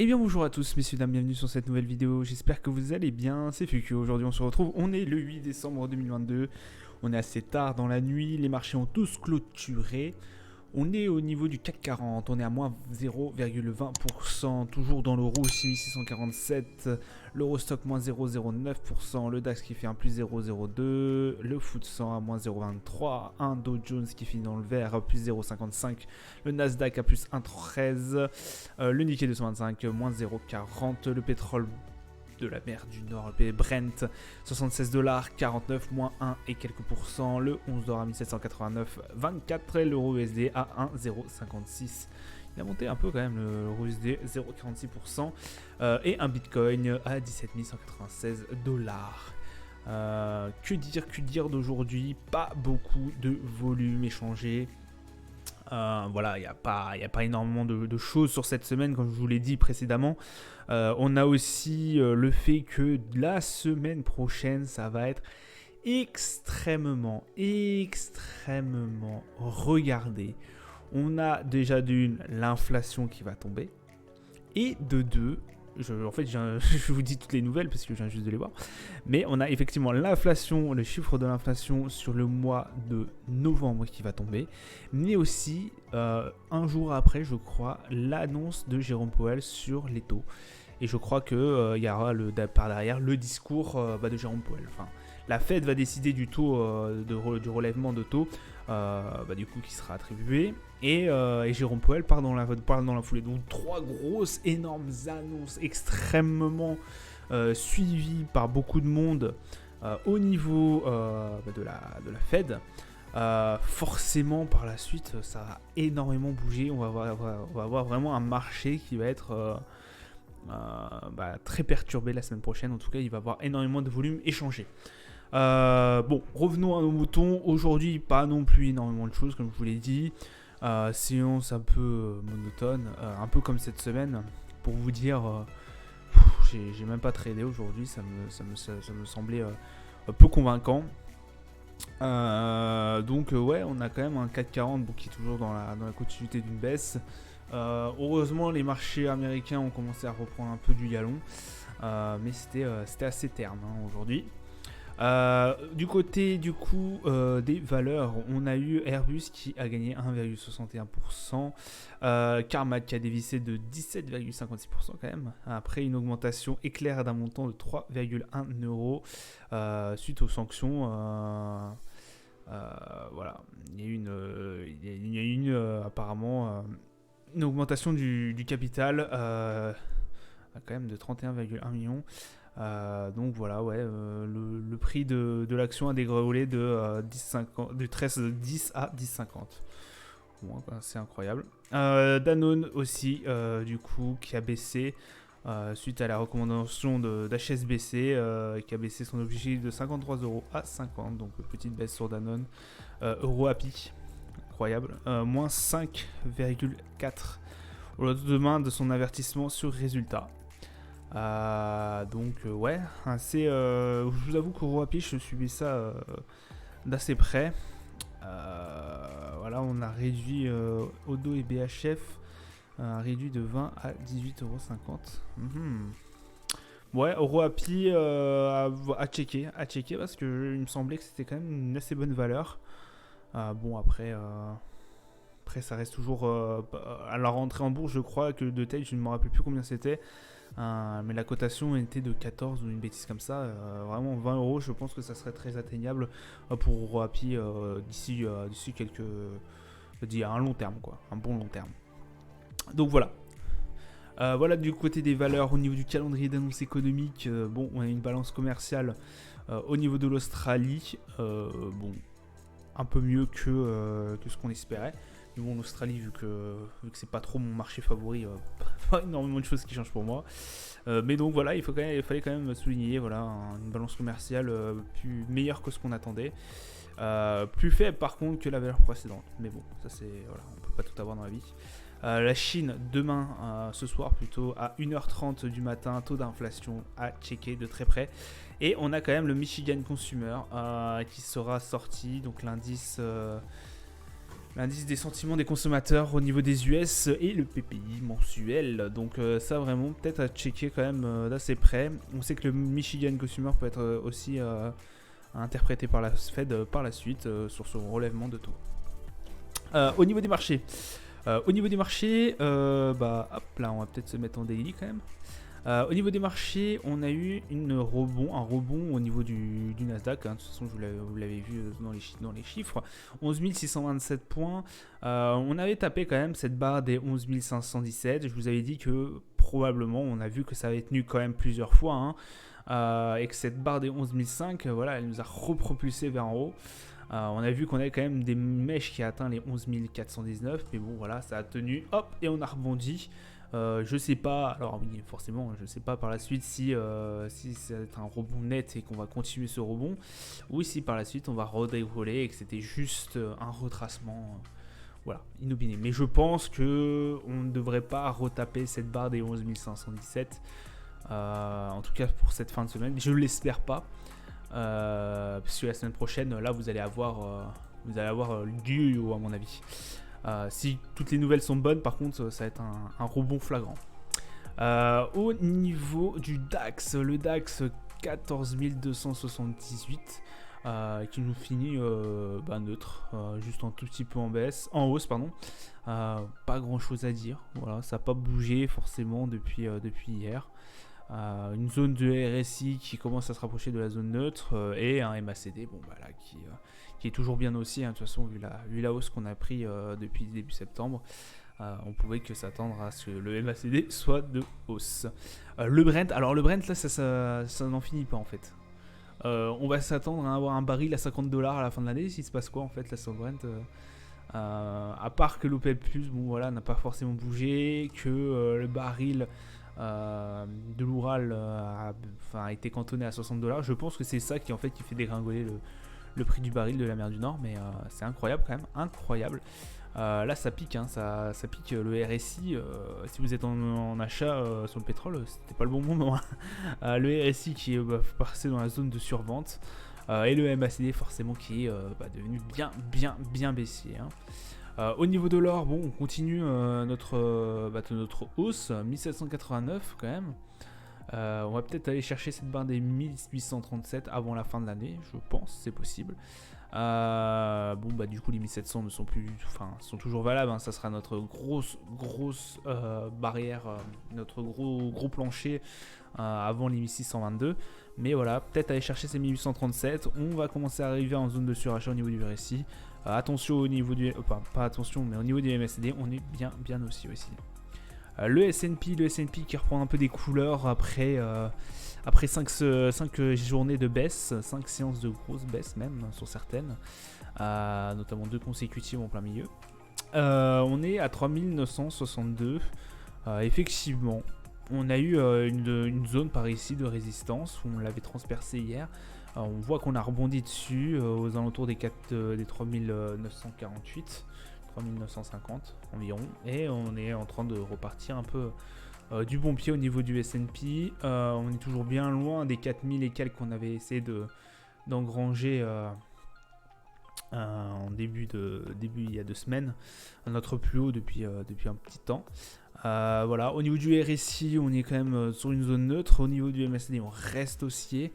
Et bien bonjour à tous messieurs dames, bienvenue sur cette nouvelle vidéo, j'espère que vous allez bien, c'est Fuku, aujourd'hui on se retrouve, on est le 8 décembre 2022, on est assez tard dans la nuit, les marchés ont tous clôturé, on est au niveau du CAC 40, on est à moins 0,20%, toujours dans le rouge 6647, l'Eurostock moins 0,09%, le DAX qui fait un plus 0,02, le FTSE 100 à moins 0,23, un Dow Jones qui finit dans le vert plus 0,55, le Nasdaq à plus 1,13, le Nikkei 225 moins 0,40, le pétrole de la mer du Nord, le Brent 76$, 49 moins 1 et quelques pourcents, le 11 $ à 1789,24 et l'euro USD à 1,056. Il a monté un peu quand même l'euro USD 0,46% et un Bitcoin à 17 196$. Que dire d'aujourd'hui? Pas beaucoup de volume échangé. Voilà, il n'y a pas énormément de choses sur cette semaine, comme je vous l'ai dit précédemment. On a aussi le fait que la semaine prochaine, ça va être extrêmement regardé. On a déjà d'une l'inflation qui va tomber, et de deux, je vous dis toutes les nouvelles parce que je viens juste de les voir, mais on a effectivement l'inflation, le chiffre de l'inflation sur le mois de novembre qui va tomber, mais aussi un jour après, je crois, l'annonce de Jérôme Powell sur les taux. Et je crois qu'il y aura par derrière le discours de Jérôme Powell. Enfin, la Fed va décider du taux du relèvement de taux du coup qui sera attribué. Et Jérôme Powell parle dans la foulée. Donc 3 grosses, énormes annonces extrêmement suivies par beaucoup de monde au niveau de la Fed. Forcément par la suite ça va énormément bouger. On va avoir vraiment un marché qui va être très perturbé la semaine prochaine. En tout cas, il va y avoir énormément de volume échangé. Revenons à nos moutons. Aujourd'hui, pas non plus énormément de choses, comme je vous l'ai dit. Séance un peu monotone, un peu comme cette semaine. Pour vous dire, j'ai même pas tradé aujourd'hui. Ça me semblait peu convaincant. Ouais, on a quand même un CAC 40 qui est toujours dans la continuité d'une baisse. Heureusement, les marchés américains ont commencé à reprendre un peu du galon, mais c'était assez terne aujourd'hui. Du côté des valeurs, on a eu Airbus qui a gagné 1,61%, Carmack qui a dévissé de 17,56% quand même, après une augmentation éclair d'un montant de 3,1 € suite aux sanctions. Voilà, il y a eu apparemment une augmentation du capital quand même de 31,1 millions. Donc voilà, ouais, le prix de l'action a dégringolé de 13,10 à 10,50. Bon, c'est incroyable. Danone aussi, du coup, qui a baissé suite à la recommandation d'HSBC, qui a baissé son objectif de 53 € à 50. Donc petite baisse sur Danone. Euroapi, incroyable, moins 5,4 au lendemain de son avertissement sur résultat. Ouais, assez. Je vous avoue qu'Euroapi, je suivais ça d'assez près. Voilà, on a réduit Odo et BHF, réduit de 20 à 18,50 €. Ouais, Euroapi à checker parce que il me semblait que c'était quand même une assez bonne valeur. Après ça reste toujours à la rentrée en bourse, je crois que de tête, je ne me rappelle plus combien c'était. Mais la cotation était de 14 ou une bêtise comme ça. Vraiment 20 €, je pense que ça serait très atteignable pour Euroapi d'ici un long terme, quoi, un bon long terme. Donc voilà. Voilà du côté des valeurs. Au niveau du calendrier d'annonces économiques, on a une balance commerciale au niveau de l'Australie, un peu mieux que ce qu'on espérait. Mais bon, l'Australie, vu que c'est pas trop mon marché favori, pas énormément de choses qui changent pour moi. Mais donc voilà, il fallait quand même souligner une balance commerciale meilleure que ce qu'on attendait. Plus faible par contre que la valeur précédente. Mais bon, ça c'est. Voilà, on peut pas tout avoir dans la vie. La Chine, demain, ce soir plutôt, à 1h30 du matin, taux d'inflation à checker de très près. Et on a quand même le Michigan Consumer qui sera sorti, donc l'indice l'indice des sentiments des consommateurs au niveau des US et le PPI mensuel. Donc ça vraiment peut-être à checker quand même d'assez près. On sait que le Michigan Consumer peut être aussi interprété par la Fed par la suite sur son relèvement de taux. Au niveau des marchés, hop là on va peut-être se mettre en daily quand même. Au niveau des marchés, on a eu un rebond au niveau du Nasdaq. De toute façon, vous l'avez vu dans les chiffres. 11 627 points. On avait tapé quand même cette barre des 11 517. Je vous avais dit que probablement, on a vu que ça avait tenu quand même plusieurs fois. Et que cette barre des 11 500, voilà, elle nous a repropulsé vers en haut. On a vu qu'on avait quand même des mèches qui a atteint les 11 419. Mais bon, voilà, ça a tenu. Hop, et on a rebondi. Je sais pas, alors oui forcément je sais pas par la suite si c'est un rebond net et qu'on va continuer ce rebond ou si par la suite on va redérouler et que c'était juste un retracement voilà, inopiné. Mais je pense que on ne devrait pas retaper cette barre des 11 517 en tout cas pour cette fin de semaine, je l'espère pas puisque la semaine prochaine là vous allez avoir du yo à mon avis. Si toutes les nouvelles sont bonnes, par contre, ça va être un rebond flagrant. Au niveau du DAX, le DAX 14 278 qui nous finit neutre, juste un tout petit peu en hausse, pardon. Pas grand chose à dire, voilà, ça n'a pas bougé forcément depuis hier. Une zone de RSI qui commence à se rapprocher de la zone neutre et un MACD qui est toujours bien aussi, de toute façon vu la hausse qu'on a pris depuis début septembre, on pouvait que s'attendre à ce que le MACD soit de hausse. Le Brent, alors le Brent là ça n'en finit pas en fait. On va s'attendre à avoir un baril à $50 à la fin de l'année. S'il se passe quoi en fait là sur le Brent à part que l'OPEP+, n'a pas forcément bougé, que le baril de l'Oural a été cantonné à $60. Je pense que c'est ça qui fait dégringoler le prix du baril de la mer du Nord, mais c'est incroyable quand même, incroyable. Là ça pique, ça pique le RSI. Si vous êtes en achat sur le pétrole, c'était pas le bon moment. Le RSI qui est passé dans la zone de survente et le MACD forcément qui est devenu bien baissier. Au niveau de l'or, bon, on continue notre hausse, 1789 quand même. On va peut-être aller chercher cette barre des 1837 avant la fin de l'année, je pense, c'est possible. Du coup les 1700 ne sont plus, sont toujours valables. Ça sera notre grosse barrière, notre gros plancher avant les 1622. Mais voilà, peut-être aller chercher ces 1837. On va commencer à arriver en zone de surachat au niveau du RSI. Attention au niveau du, pas attention, mais au niveau du MACD, on est bien aussi. Le S&P qui reprend un peu des couleurs après 5 journées de baisse, 5 séances de grosses baisses même sur certaines, notamment 2 consécutives en plein milieu. On est à 3962. Effectivement, on a eu une zone par ici de résistance où on l'avait transpercé hier. On voit qu'on a rebondi dessus aux alentours des 3948. 3950 environ, et on est en train de repartir un peu du bon pied au niveau du S&P. On est toujours bien loin des 4000 et quelques qu'on avait essayé d'engranger en début il y a 2 semaines, notre plus haut depuis un petit temps. Voilà, au niveau du RSI, on est quand même sur une zone neutre. Au niveau du MACD, on reste haussier,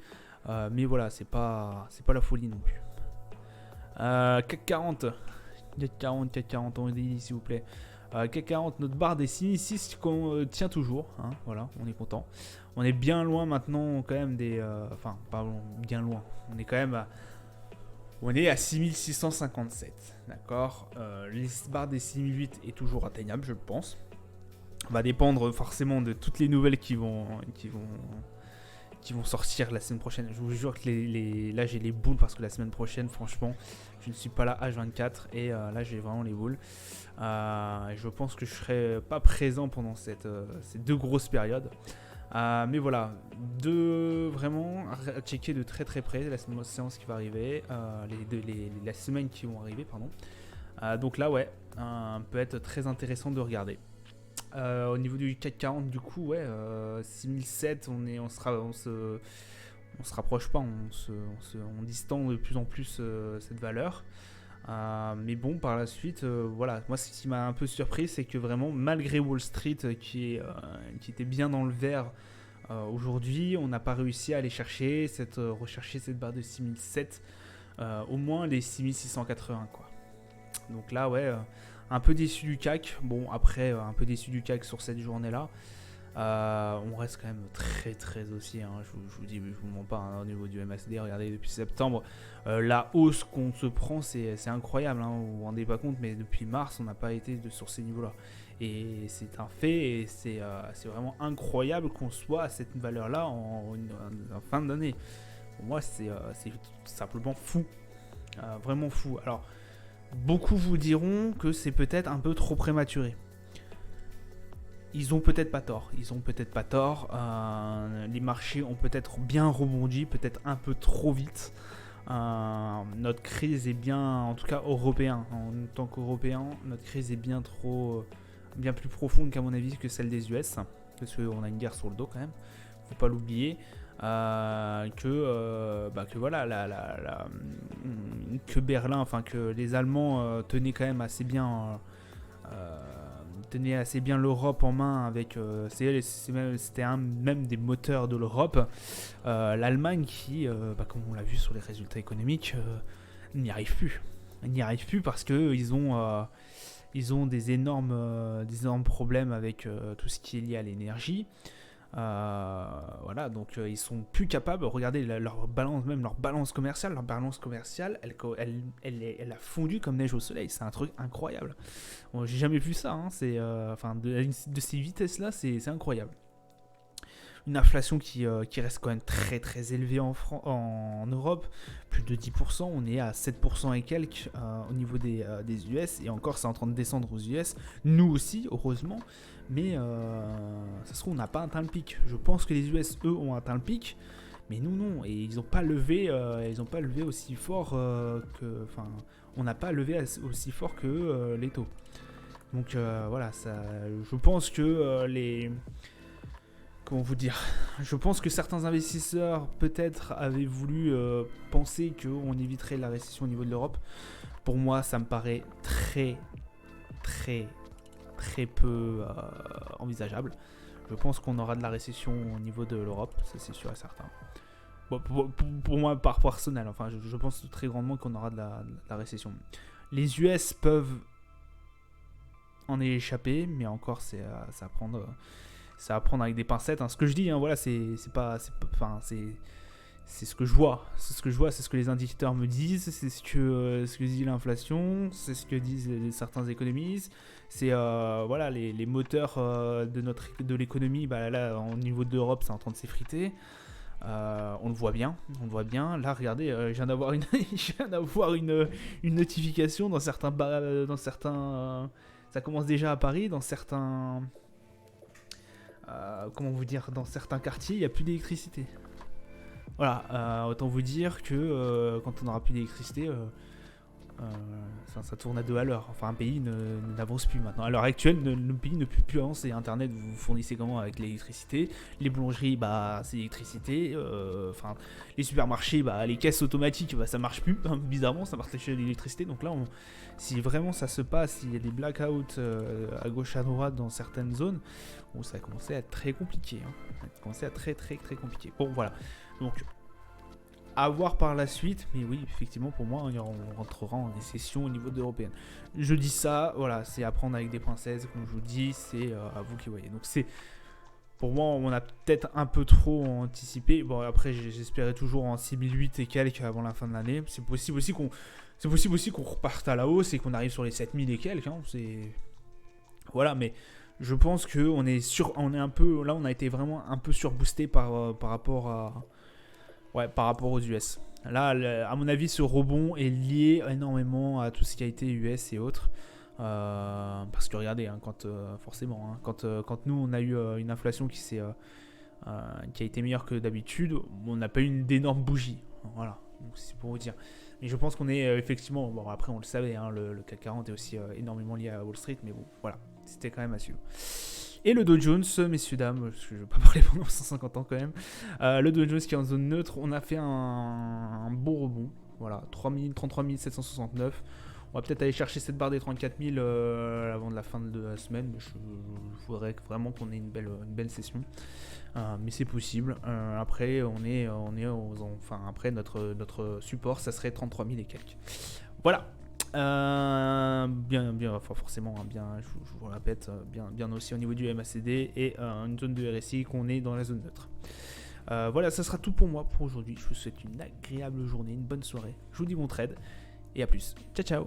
mais voilà, c'est pas la folie non plus. CAC 40. CAC 40 en daily s'il vous plaît. CAC 40, notre barre des 6600 qu'on tient toujours, voilà, on est content. On est bien loin maintenant quand même des... pas bien loin, on est quand même on est à 6657, d'accord. Les barres des 6008 est toujours atteignable, je pense. Va dépendre forcément de toutes les nouvelles qui vont sortir la semaine prochaine. Je vous jure que là j'ai les boules parce que la semaine prochaine, franchement, je ne suis pas là H24 et là j'ai vraiment les boules. Je pense que je serai pas présent pendant ces 2 grosses périodes. Mais voilà, vraiment à checker de très près la séance qui va arriver, la semaine qui vont arriver, pardon. Donc là ouais, peut être très intéressant de regarder. Au niveau du CAC 40 du coup 6007 on se rapproche pas, on distend de plus en plus cette valeur. Mais bon, par la suite, voilà, moi ce qui m'a un peu surpris, c'est que vraiment, malgré Wall Street qui était bien dans le vert aujourd'hui, on n'a pas réussi à aller rechercher cette barre de 6007, au moins les 6680 quoi. Donc là, ouais, un peu déçu du CAC. Bon, après, un peu déçu du CAC sur cette journée-là. On reste quand même très très haussier, hein. Je vous dis, je vous mens pas, hein, au niveau du MACD. Regardez, depuis septembre, la hausse qu'on se prend, c'est incroyable, hein, vous vous rendez pas compte, mais depuis mars, on n'a pas été sur ces niveaux-là. Et c'est un fait, et c'est vraiment incroyable qu'on soit à cette valeur-là en fin d'année. Pour moi, c'est simplement fou, vraiment fou. Alors, beaucoup vous diront que c'est peut-être un peu trop prématuré. Ils ont peut-être pas tort. Les marchés ont peut-être bien rebondi, peut-être un peu trop vite. Notre crise est bien, en tout cas européen. En tant qu'Européen, notre crise est bien plus profonde qu'à mon avis que celle des US, parce qu'on a une guerre sur le dos quand même. Faut pas l'oublier. Que voilà, que Berlin, enfin que les Allemands tenaient quand même assez bien. Tenait assez bien l'Europe en main avec c'était même des moteurs de l'Europe. L'Allemagne qui, comme on l'a vu sur les résultats économiques, n'y arrive plus parce que ils ont des énormes problèmes avec tout ce qui est lié à l'énergie. Voilà, donc ils sont plus capables. Regardez leur balance commerciale, elle a fondu comme neige au soleil. C'est un truc incroyable. Bon, j'ai jamais vu ça, hein. De ces vitesses là, c'est incroyable. Une inflation qui reste quand même très très élevée en Europe, plus de 10%, on est à 7% et quelques au niveau des US, et encore c'est en train de descendre aux US, nous aussi heureusement, mais ça se trouve on n'a pas atteint le pic. Je pense que les US eux ont atteint le pic, mais nous non, et ils n'ont pas levé aussi fort on n'a pas levé aussi fort que les taux. Donc voilà, je pense que comment vous dire, je pense que certains investisseurs peut-être avaient voulu penser qu'on éviterait la récession au niveau de l'Europe. Pour moi, ça me paraît très, très, très peu envisageable. Je pense qu'on aura de la récession au niveau de l'Europe, ça c'est sûr et certain. Bon, pour moi, par personnel, enfin, je pense très grandement qu'on aura de la récession. Les US peuvent en échapper, mais encore, c'est à prendre avec des pincettes, hein. Ce que je dis, hein, voilà, c'est ce que je vois, c'est ce que les indicateurs me disent, c'est ce que dit l'inflation, c'est ce que disent certains économistes, c'est voilà, les moteurs de l'économie, là au niveau de l'Europe c'est en train de s'effriter. On le voit bien. Là, regardez, je viens d'avoir une notification dans certains ça commence déjà à Paris, dans certains dans certains quartiers, il n'y a plus d'électricité. Voilà, autant vous dire que quand on n'aura plus d'électricité, ça tourne à 2 à l'heure. Enfin, un pays n'avance plus maintenant. À l'heure actuelle, le pays ne peut plus avancer. Internet, vous fournissez comment avec l'électricité? Les boulangeries, c'est l'électricité. Les supermarchés, les caisses automatiques, ça marche plus. Bizarrement, ça marche chez l'électricité. Donc là, si vraiment ça se passe, s'il y a des blackouts à gauche à droite dans certaines zones, ça va commencer à être très compliqué. Ça va commencer à être très très très compliqué. Bon, voilà. Donc, à voir par la suite, mais oui, effectivement, pour moi, on rentrera en récession au niveau de l'européenne. Je dis ça, voilà, c'est à prendre avec des pincettes, comme je vous dis, c'est à vous qui voyez. Donc, pour moi, on a peut-être un peu trop anticipé. Bon, après, j'espérais toujours en 6008 et quelques avant la fin de l'année. C'est possible aussi qu'on reparte à la hausse et qu'on arrive sur les 7000 et quelques. Hein, voilà, mais je pense qu'on est un peu, là, on a été vraiment un peu surboosté par rapport aux US. Là, à mon avis, ce rebond est lié énormément à tout ce qui a été US et autres. Parce que regardez, hein, forcément, quand nous, on a eu une inflation qui a été meilleure que d'habitude, on n'a pas eu d'énormes bougies. Voilà, donc c'est pour vous dire. Mais je pense qu'on est effectivement, bon, après on le savait, hein, le CAC 40 est aussi énormément lié à Wall Street, mais bon, voilà, c'était quand même à suivre. Et le Dow Jones, messieurs, dames, parce que je ne vais pas parler pendant 150 ans quand même. Le Dow Jones qui est en zone neutre, on a fait un beau rebond. Voilà, 33 769. On va peut-être aller chercher cette barre des 34 000 avant de la fin de la semaine. Mais je voudrais vraiment qu'on ait une belle session. Mais c'est possible. Après, après notre support, ça serait 33 000 et quelques. Voilà. Forcément, je vous le répète, bien aussi au niveau du MACD et une zone de RSI qu'on est dans la zone neutre. Voilà, ça sera tout pour moi pour aujourd'hui. Je vous souhaite une agréable journée, une bonne soirée. Je vous dis bon trade et à plus. Ciao, ciao.